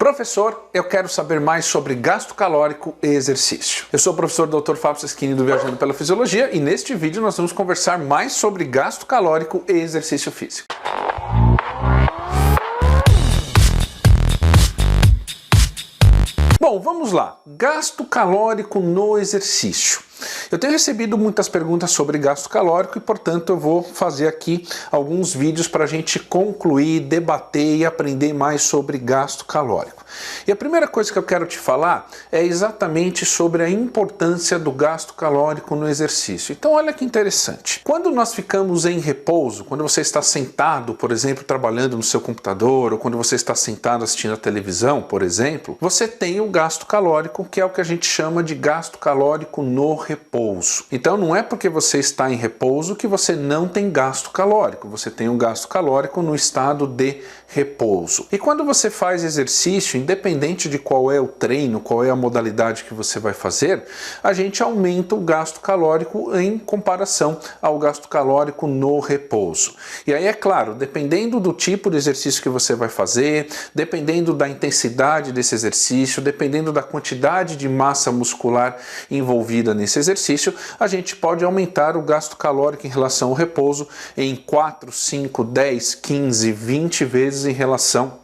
Professor, eu quero saber mais sobre gasto calórico e exercício. Eu sou o professor Dr. Fábio Seschini do Viajando pela Fisiologia e neste vídeo nós vamos conversar mais sobre gasto calórico e exercício físico. Bom, vamos lá. Gasto calórico no exercício. Eu tenho recebido muitas perguntas sobre gasto calórico e, portanto, eu vou fazer aqui alguns vídeos para a gente concluir, debater e aprender mais sobre gasto calórico. E a primeira coisa que eu quero te falar é exatamente sobre a importância do gasto calórico no exercício. Então, olha que interessante. Quando nós ficamos em repouso, quando você está sentado, por exemplo, trabalhando no seu computador, ou quando você está sentado assistindo a televisão, por exemplo, você tem o gasto calórico, que é o que a gente chama de gasto calórico no repouso. Então não é porque você está em repouso que você não tem gasto calórico, você tem um gasto calórico no estado de repouso. E quando você faz exercício, independente de qual é o treino, qual é a modalidade que você vai fazer, a gente aumenta o gasto calórico em comparação ao gasto calórico no repouso. E aí é claro, dependendo do tipo de exercício que você vai fazer, dependendo da intensidade desse exercício, dependendo da quantidade de massa muscular envolvida nesse exercício, a gente pode aumentar o gasto calórico em relação ao repouso em 4, 5, 10, 15, 20 vezes em relação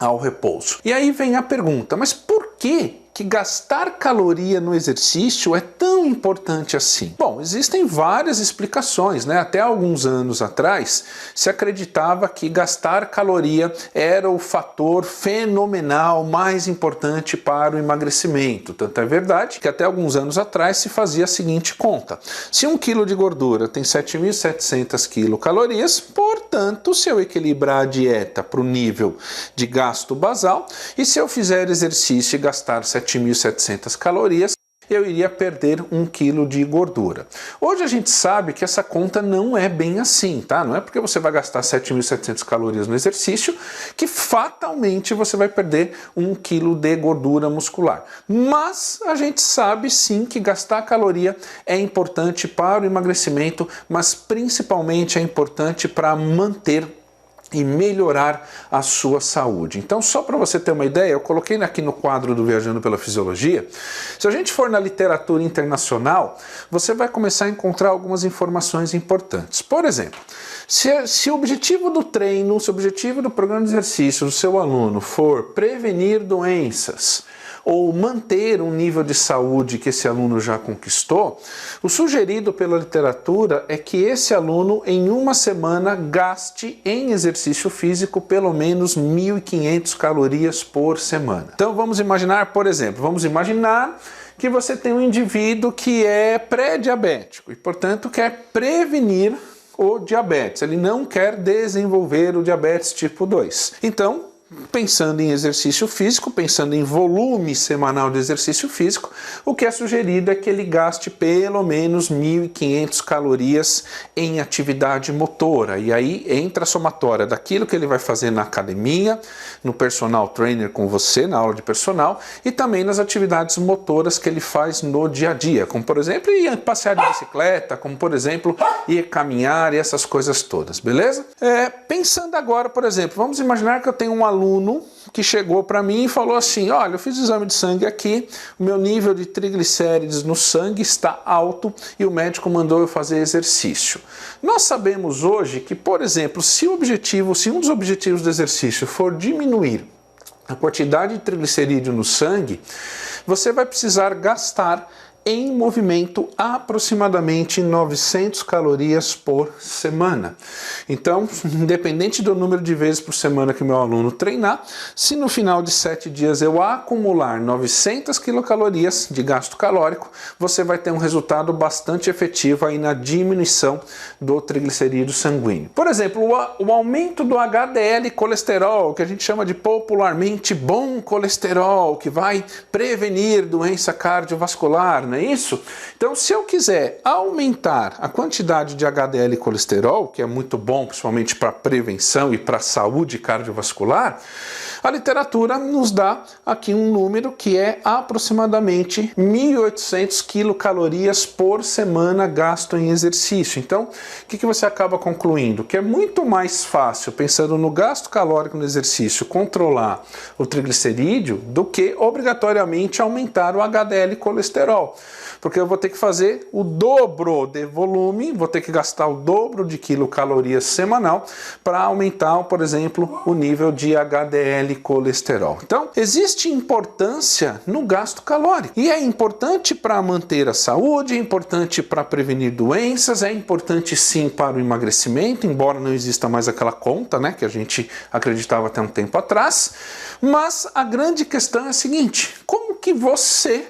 ao repouso. E aí vem a pergunta, mas por que gastar caloria no exercício é tão importante assim? Bom, existem várias explicações, né? Até alguns anos atrás se acreditava que gastar caloria era o fator fenomenal mais importante para o emagrecimento. Tanto é verdade que até alguns anos atrás se fazia a seguinte conta: se 1 kg de gordura tem 7.700 quilocalorias, portanto, se eu equilibrar a dieta para o nível de gasto basal e se eu fizer exercício e gastar 7.700 calorias, eu iria perder 1 kg de gordura. Hoje a gente sabe que essa conta não é bem assim, tá? Não é porque você vai gastar 7.700 calorias no exercício que fatalmente você vai perder 1 kg de gordura muscular. Mas a gente sabe sim que gastar caloria é importante para o emagrecimento, mas principalmente é importante para manter e melhorar a sua saúde. Então, só para você ter uma ideia, eu coloquei aqui no quadro do Viajando pela Fisiologia. Se a gente for na literatura internacional, você vai começar a encontrar algumas informações importantes. Por exemplo, se o objetivo do treino, se o objetivo do programa de exercício do seu aluno for prevenir doenças, ou manter um nível de saúde que esse aluno já conquistou, o sugerido pela literatura é que esse aluno em uma semana gaste em exercício físico pelo menos 1.500 calorias por semana. Então vamos imaginar, por exemplo, que você tem um indivíduo que é pré-diabético e, portanto, quer prevenir o diabetes. Ele não quer desenvolver o diabetes tipo 2. Então, pensando em exercício físico, pensando em volume semanal de exercício físico, o que é sugerido é que ele gaste pelo menos 1.500 calorias em atividade motora. E aí entra a somatória daquilo que ele vai fazer na academia, no personal trainer com você, na aula de personal, e também nas atividades motoras que ele faz no dia a dia, como por exemplo ir passear de bicicleta, como por exemplo ir caminhar e essas coisas todas, beleza? Pensando agora, por exemplo, vamos imaginar que eu tenho um aluno que chegou para mim e falou assim: olha, eu fiz o exame de sangue aqui, o meu nível de triglicérides no sangue está alto e o médico mandou eu fazer exercício. Nós sabemos hoje que, por exemplo, se um dos objetivos do exercício for diminuir a quantidade de triglicerídeo no sangue, você vai precisar gastar em movimento aproximadamente 900 calorias por semana. Então, independente do número de vezes por semana que meu aluno treinar, se no final de 7 dias eu acumular 900 quilocalorias de gasto calórico, você vai ter um resultado bastante efetivo aí na diminuição do triglicerídeo sanguíneo. Por exemplo, o aumento do HDL colesterol, que a gente chama de popularmente bom colesterol, que vai prevenir doença cardiovascular, não é isso? Então, se eu quiser aumentar a quantidade de HDL e colesterol, que é muito bom, principalmente para prevenção e para saúde cardiovascular, a literatura nos dá aqui um número que é aproximadamente 1.800 quilocalorias por semana gasto em exercício. Então, o que você acaba concluindo? Que é muito mais fácil, pensando no gasto calórico no exercício, controlar o triglicerídeo do que obrigatoriamente aumentar o HDL e colesterol. Porque eu vou ter que fazer o dobro de volume, vou ter que gastar o dobro de quilocalorias semanal para aumentar, por exemplo, o nível de HDL e colesterol. Então, existe importância no gasto calórico. E é importante para manter a saúde, é importante para prevenir doenças, é importante sim para o emagrecimento, embora não exista mais aquela conta, né, que a gente acreditava até um tempo atrás. Mas a grande questão é a seguinte: como que você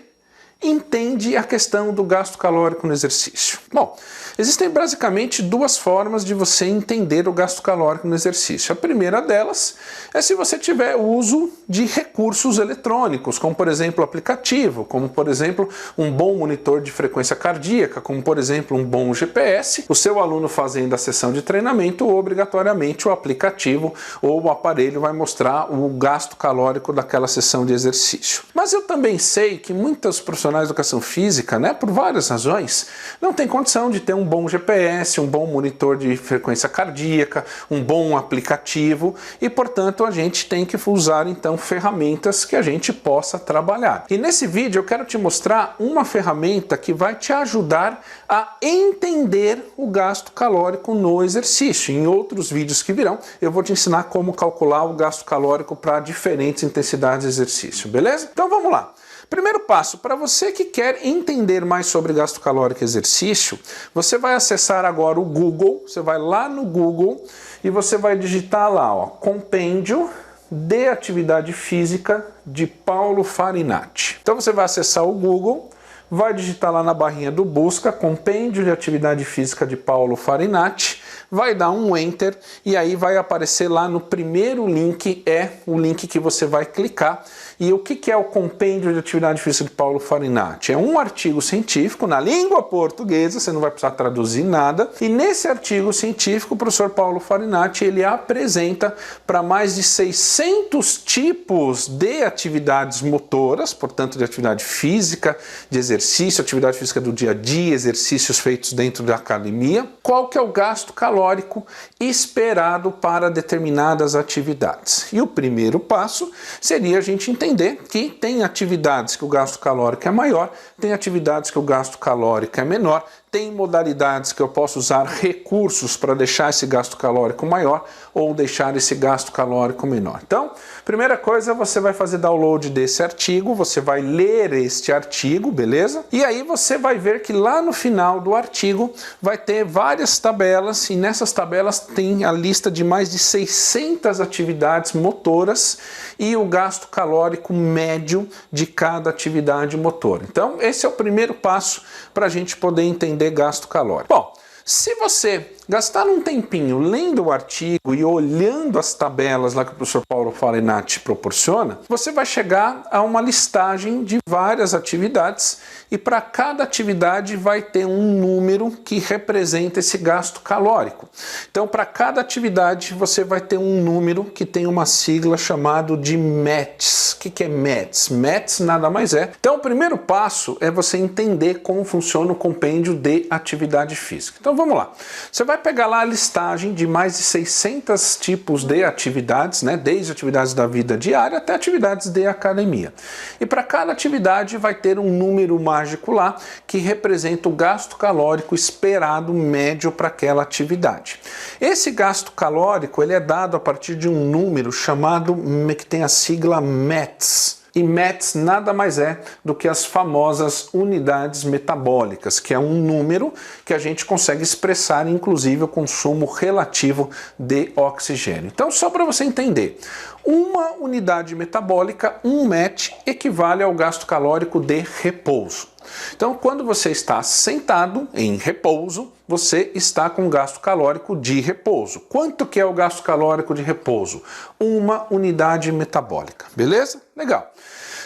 entende a questão do gasto calórico no exercício? Bom, existem basicamente duas formas de você entender o gasto calórico no exercício. A primeira delas é se você tiver uso de recursos eletrônicos, como por exemplo aplicativo, como por exemplo um bom monitor de frequência cardíaca, como por exemplo um bom GPS. O seu aluno fazendo a sessão de treinamento, obrigatoriamente o aplicativo ou o aparelho vai mostrar o gasto calórico daquela sessão de exercício. Mas eu também sei que muitos profissionais de educação física, né, por várias razões, não tem condição de ter um bom GPS, um bom monitor de frequência cardíaca, um bom aplicativo e, portanto, a gente tem que usar então ferramentas que a gente possa trabalhar. E nesse vídeo eu quero te mostrar uma ferramenta que vai te ajudar a entender o gasto calórico no exercício. Em outros vídeos que virão, eu vou te ensinar como calcular o gasto calórico para diferentes intensidades de exercício, beleza? Então vamos lá. Primeiro passo, para você que quer entender mais sobre gasto calórico e exercício, você vai acessar agora o Google, você vai lá no Google e você vai digitar lá, ó, Compêndio de Atividade Física de Paulo Farinati. Então você vai acessar o Google, vai digitar lá na barrinha do busca, Compêndio de Atividade Física de Paulo Farinati, vai dar um Enter e aí vai aparecer lá no primeiro link, é o link que você vai clicar. E o que é o Compêndio de Atividade Física de Paulo Farinati? É um artigo científico na língua portuguesa, você não vai precisar traduzir nada. E nesse artigo científico, o professor Paulo Farinati, ele apresenta para mais de 600 tipos de atividades motoras, portanto de atividade física, de exercício, atividade física do dia a dia, exercícios feitos dentro da academia, qual que é o gasto calórico esperado para determinadas atividades. E o primeiro passo seria a gente entender que tem atividades que o gasto calórico é maior, tem atividades que o gasto calórico é menor, tem modalidades que eu posso usar recursos para deixar esse gasto calórico maior ou deixar esse gasto calórico menor. Então, primeira coisa, você vai fazer download desse artigo, você vai ler este artigo, beleza? E aí você vai ver que lá no final do artigo vai ter várias tabelas e nessas tabelas tem a lista de mais de 600 atividades motoras e o gasto calórico médio de cada atividade motora. Então, esse é o primeiro passo para a gente poder entender gasto calórico. Bom, se você gastar um tempinho lendo o artigo e olhando as tabelas lá que o professor Paulo Farinati proporciona, você vai chegar a uma listagem de várias atividades e para cada atividade vai ter um número que representa esse gasto calórico. Então, para cada atividade você vai ter um número que tem uma sigla chamada de METs. O que é METs? METs nada mais é. Então, o primeiro passo é você entender como funciona o compêndio de atividade física. Então, vamos lá. Você vai pegar lá a listagem de mais de 600 tipos de atividades, né? Desde atividades da vida diária até atividades de academia. E para cada atividade vai ter um número mágico lá que representa o gasto calórico esperado médio para aquela atividade. Esse gasto calórico ele é dado a partir de um número chamado, que tem a sigla METs. E METs nada mais é do que as famosas unidades metabólicas, que é um número que a gente consegue expressar, inclusive, o consumo relativo de oxigênio. Então, só para você entender, uma unidade metabólica, um MET, equivale ao gasto calórico de repouso. Então, quando você está sentado em repouso, você está com gasto calórico de repouso. Quanto que é o gasto calórico de repouso? 1 unidade metabólica, beleza? Legal.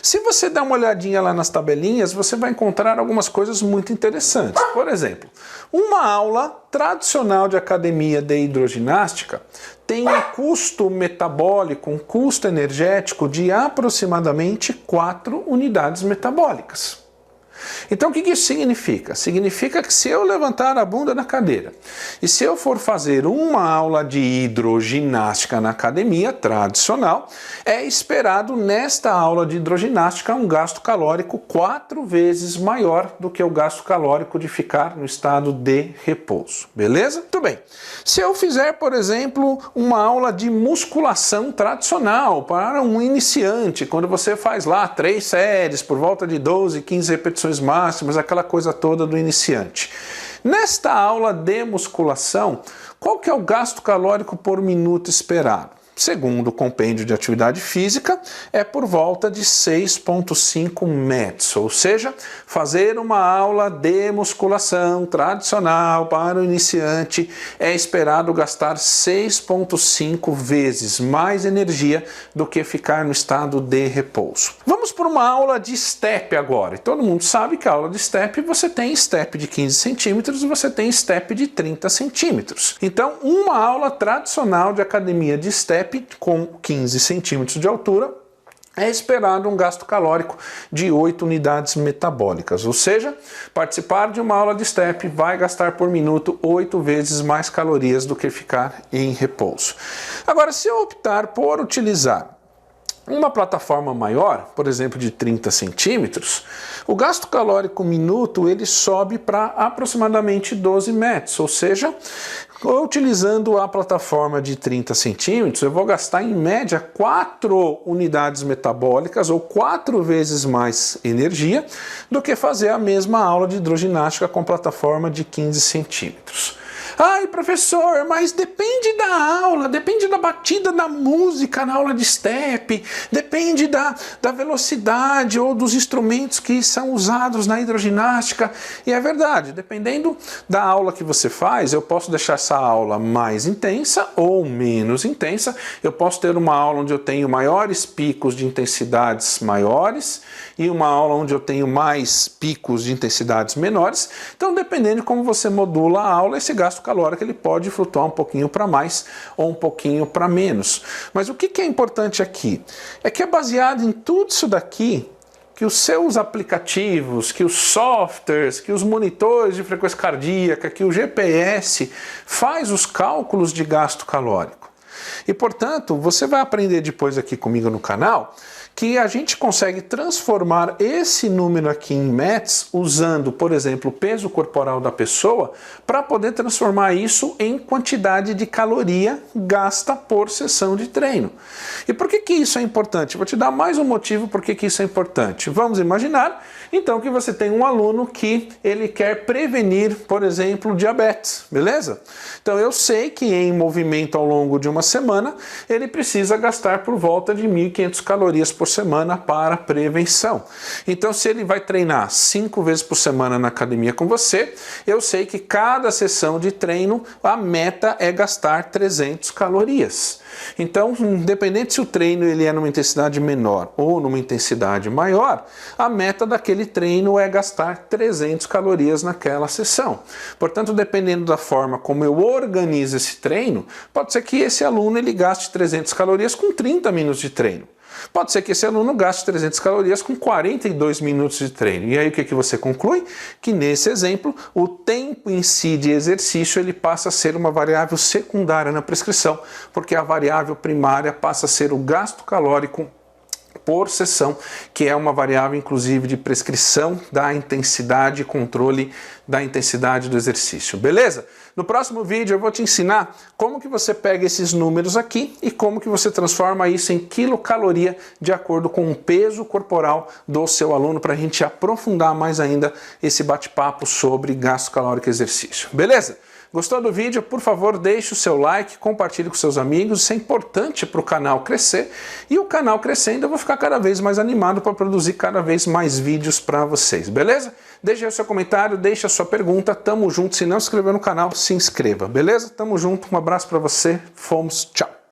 Se você der uma olhadinha lá nas tabelinhas, você vai encontrar algumas coisas muito interessantes. Por exemplo, uma aula tradicional de academia de hidroginástica tem um custo metabólico, um custo energético de aproximadamente 4 unidades metabólicas. Então o que isso significa? Significa que se eu levantar a bunda na cadeira e se eu for fazer uma aula de hidroginástica na academia tradicional, é esperado nesta aula de hidroginástica um gasto calórico 4 vezes maior do que o gasto calórico de ficar no estado de repouso. Beleza? Muito bem. Se eu fizer, por exemplo, uma aula de musculação tradicional para um iniciante, quando você faz lá 3 séries por volta de 12, 15 repetições máximas, aquela coisa toda do iniciante. Nesta aula de musculação, qual que é o gasto calórico por minuto esperado? Segundo o compêndio de atividade física, é por volta de 6,5 METs, ou seja, fazer uma aula de musculação tradicional para o iniciante é esperado gastar 6,5 vezes mais energia do que ficar no estado de repouso. Vamos para uma aula de step agora. E todo mundo sabe que a aula de step você tem step de 15 centímetros e você tem step de 30 centímetros. Então, uma aula tradicional de academia de step com 15 centímetros de altura, é esperado um gasto calórico de 8 unidades metabólicas, ou seja, participar de uma aula de step vai gastar por minuto 8 vezes mais calorias do que ficar em repouso. Agora, se eu optar por utilizar uma plataforma maior, por exemplo, de 30 centímetros, o gasto calórico minuto ele sobe para aproximadamente 12 METs, ou seja, utilizando a plataforma de 30 centímetros, eu vou gastar em média 4 unidades metabólicas ou 4 vezes mais energia do que fazer a mesma aula de hidroginástica com plataforma de 15 centímetros. Ai, professor, mas depende da aula, depende da batida da música na aula de step, depende da velocidade ou dos instrumentos que são usados na hidroginástica. E é verdade, dependendo da aula que você faz, eu posso deixar essa aula mais intensa ou menos intensa. Eu posso ter uma aula onde eu tenho maiores picos de intensidades maiores e uma aula onde eu tenho mais picos de intensidades menores. Então, dependendo de como você modula a aula, esse gasto calórico ele pode flutuar um pouquinho para mais ou um pouquinho para menos. Mas o que é importante aqui? É que é baseado em tudo isso daqui que os seus aplicativos, que os softwares, que os monitores de frequência cardíaca, que o GPS faz os cálculos de gasto calórico. E, portanto, você vai aprender depois aqui comigo no canal que a gente consegue transformar esse número aqui em METs usando, por exemplo, o peso corporal da pessoa para poder transformar isso em quantidade de caloria gasta por sessão de treino. E por que isso é importante? Vou te dar mais um motivo por que isso é importante. Vamos imaginar, então, que você tem um aluno que ele quer prevenir, por exemplo, diabetes, beleza? Então eu sei que em movimento ao longo de uma semana, ele precisa gastar por volta de 1.500 calorias por semana para prevenção. Então, se ele vai treinar 5 vezes por semana na academia com você, eu sei que cada sessão de treino, a meta é gastar 300 calorias. Então, independente se o treino ele é numa intensidade menor ou numa intensidade maior, a meta daquele treino é gastar 300 calorias naquela sessão. Portanto, dependendo da forma como eu organizo esse treino, pode ser que esse aluno ele gaste 300 calorias com 30 minutos de treino. Pode ser que esse aluno gaste 300 calorias com 42 minutos de treino. E aí o que você conclui? Que nesse exemplo, o tempo em si de exercício ele passa a ser uma variável secundária na prescrição, porque a variável primária passa a ser o gasto calórico por sessão, que é uma variável inclusive de prescrição da intensidade e controle da intensidade do exercício. Beleza? No próximo vídeo eu vou te ensinar como que você pega esses números aqui e como que você transforma isso em quilocaloria de acordo com o peso corporal do seu aluno para a gente aprofundar mais ainda esse bate-papo sobre gasto calórico e exercício. Beleza? Gostou do vídeo? Por favor, deixe o seu like, compartilhe com seus amigos, isso é importante para o canal crescer, e o canal crescendo eu vou ficar cada vez mais animado para produzir cada vez mais vídeos para vocês, beleza? Deixe aí o seu comentário, deixe a sua pergunta, tamo junto, se não se inscreveu no canal, se inscreva, beleza? Tamo junto, um abraço para você, fomos, tchau!